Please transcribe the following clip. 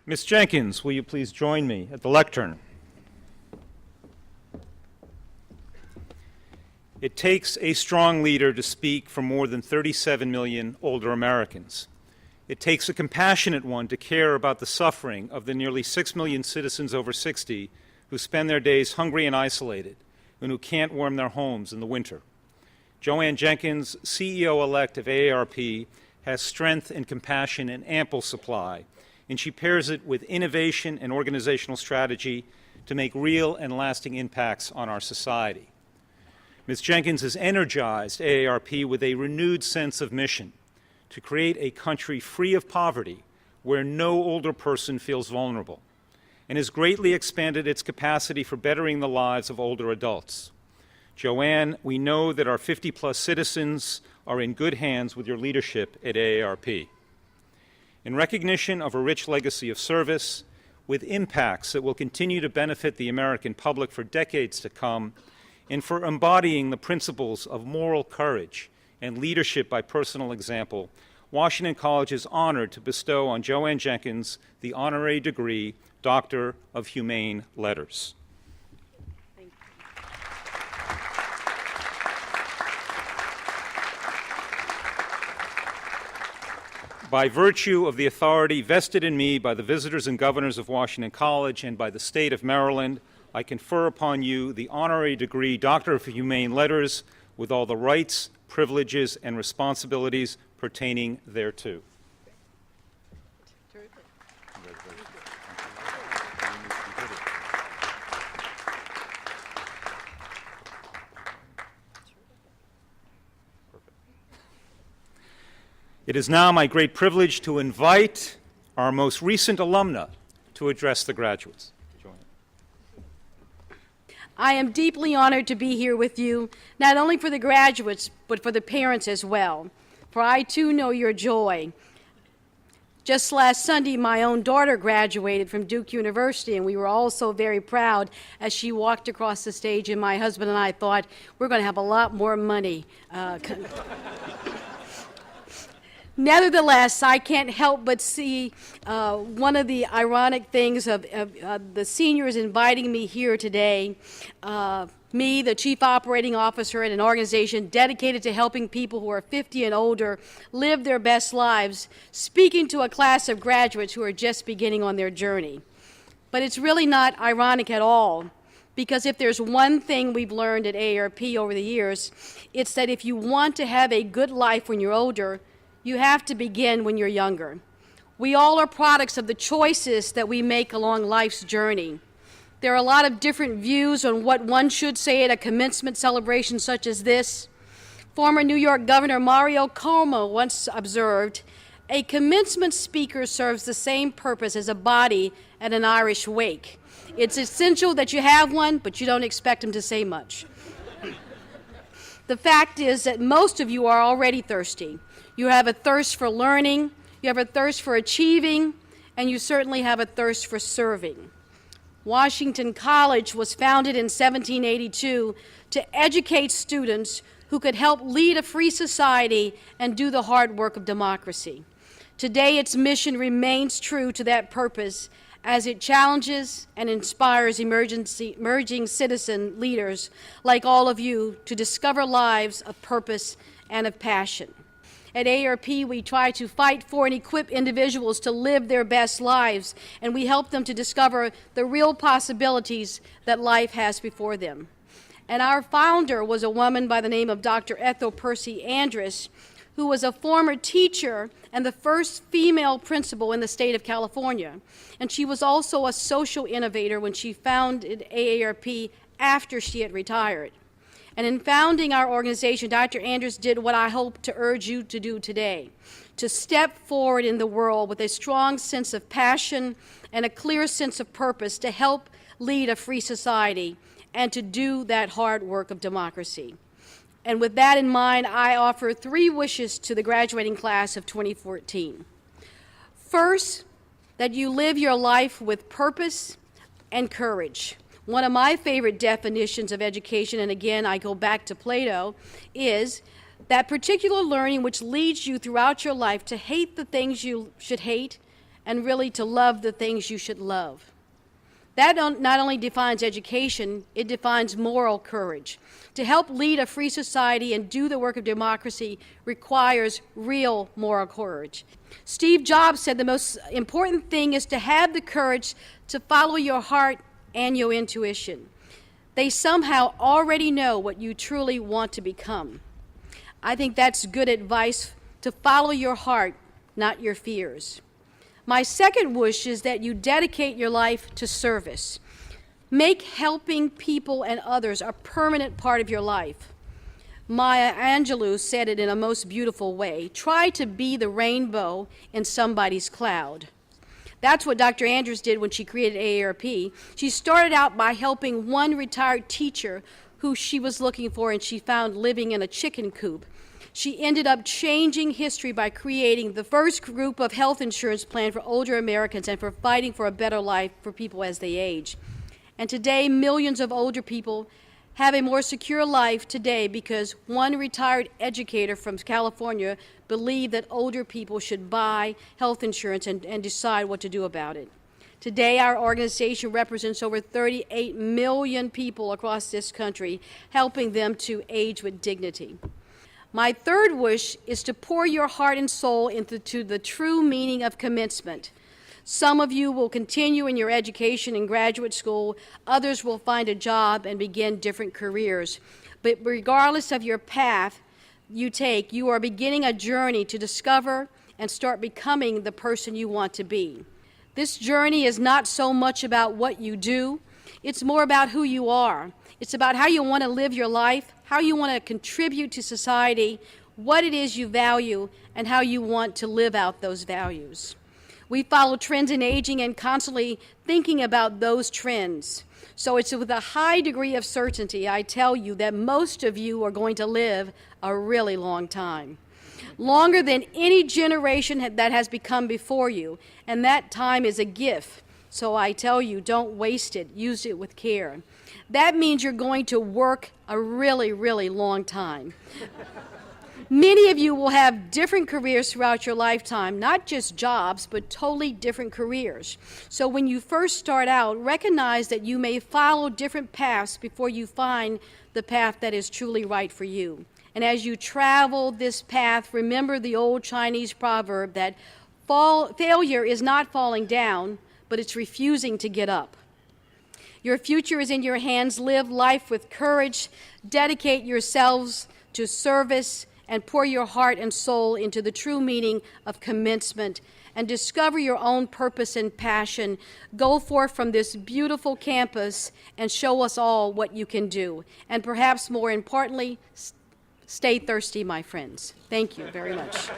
Ms. Jenkins, will you please join me at the lectern? It takes a strong leader to speak for more than 37 million older Americans. It takes a compassionate one to care about the suffering of the nearly 6 million citizens over 60 who spend their days hungry and isolated and who can't warm their homes in the winter. JoAnn Jenkins, CEO-elect of AARP, has strength and compassion in ample supply, and she pairs it with innovation and organizational strategy to make real and lasting impacts on our society. Ms. Jenkins has energized AARP with a renewed sense of mission to create a country free of poverty where no older person feels vulnerable, and has greatly expanded its capacity for bettering the lives of older adults. JoAnn, we know that our 50-plus citizens are in good hands with your leadership at AARP. In recognition of a rich legacy of service, with impacts that will continue to benefit the American public for decades to come, and for embodying the principles of moral courage and leadership by personal example, Washington College is honored to bestow on JoAnn Jenkins the honorary degree, Doctor of Humane Letters. Thank you. By virtue of the authority vested in me by the visitors and governors of Washington College and by the state of Maryland, I confer upon you the honorary degree, Doctor of Humane Letters, with all the rights, privileges, and responsibilities pertaining thereto. Terrific. It is now my great privilege to invite our most recent alumna to address the graduates. I am deeply honored to be here with you, not only for the graduates, but for the parents as well. For I too know your joy. Just last Sunday, my own daughter graduated from Duke University, and we were all so very proud as she walked across the stage, and my husband and I thought, we're going to have a lot more money. Nevertheless, I can't help but see one of the ironic things of the seniors inviting me here today. Me, the Chief Operating Officer at an organization dedicated to helping people who are 50 and older live their best lives, speaking to a class of graduates who are just beginning on their journey. But it's really not ironic at all, because if there's one thing we've learned at AARP over the years, it's that if you want to have a good life when you're older, you have to begin when you're younger. We all are products of the choices that we make along life's journey. There are a lot of different views on what one should say at a commencement celebration such as this. Former New York Governor Mario Cuomo once observed, "A commencement speaker serves the same purpose as a body at an Irish wake. It's essential that you have one, but you don't expect him to say much." The fact is that most of you are already thirsty. You have a thirst for learning, you have a thirst for achieving, and you certainly have a thirst for serving. Washington College was founded in 1782 to educate students who could help lead a free society and do the hard work of democracy. Today, its mission remains true to that purpose as it challenges and inspires emerging citizen leaders like all of you to discover lives of purpose and of passion. At AARP, we try to fight for and equip individuals to live their best lives, and we help them to discover the real possibilities that life has before them. And our founder was a woman by the name of Dr. Ethel Percy Andrus, who was a former teacher and the first female principal in the state of California. And she was also a social innovator when she founded AARP after she had retired. And in founding our organization, Dr. Andrus did what I hope to urge you to do today, to step forward in the world with a strong sense of passion and a clear sense of purpose to help lead a free society and to do that hard work of democracy. And with that in mind, I offer 3 wishes to the graduating class of 2014. First, that you live your life with purpose and courage. One of my favorite definitions of education, and again, I go back to Plato, is that particular learning which leads you throughout your life to hate the things you should hate and really to love the things you should love. That not only defines education, it defines moral courage. To help lead a free society and do the work of democracy requires real moral courage. Steve Jobs said the most important thing is to have the courage to follow your heart and your intuition. They somehow already know what you truly want to become. I think that's good advice, to follow your heart, not your fears. My second wish is that you dedicate your life to service. Make helping people and others a permanent part of your life. Maya Angelou said it in a most beautiful way. Try to be the rainbow in somebody's cloud. That's what Dr. Andrews did when she created AARP. She started out by helping one retired teacher who she was looking for and she found living in a chicken coop. She ended up changing history by creating the first group of health insurance plan for older Americans and for fighting for a better life for people as they age. And today, millions of older people have a more secure life today because one retired educator from California believed that older people should buy health insurance and decide what to do about it. Today, our organization represents over 38 million people across this country, helping them to age with dignity. My third wish is to pour your heart and soul into the true meaning of commencement. Some of you will continue in your education in graduate school, others will find a job and begin different careers. But regardless of your path you take, you are beginning a journey to discover and start becoming the person you want to be. This journey is not so much about what you do, it's more about who you are. It's about how you want to live your life, how you want to contribute to society, what it is you value, and how you want to live out those values. We follow trends in aging and constantly thinking about those trends. So it's with a high degree of certainty I tell you that most of you are going to live a really long time. Longer than any generation that has become before you, and that time is a gift. So I tell you, don't waste it, use it with care. That means you're going to work a really, really long time. Many of you will have different careers throughout your lifetime, not just jobs, but totally different careers. So when you first start out, recognize that you may follow different paths before you find the path that is truly right for you. And as you travel this path, remember the old Chinese proverb that failure is not falling down, but it's refusing to get up. Your future is in your hands. Live life with courage. Dedicate yourselves to service and pour your heart and soul into the true meaning of commencement and discover your own purpose and passion. Go forth from this beautiful campus and show us all what you can do. And perhaps more importantly, stay thirsty, my friends. Thank you very much.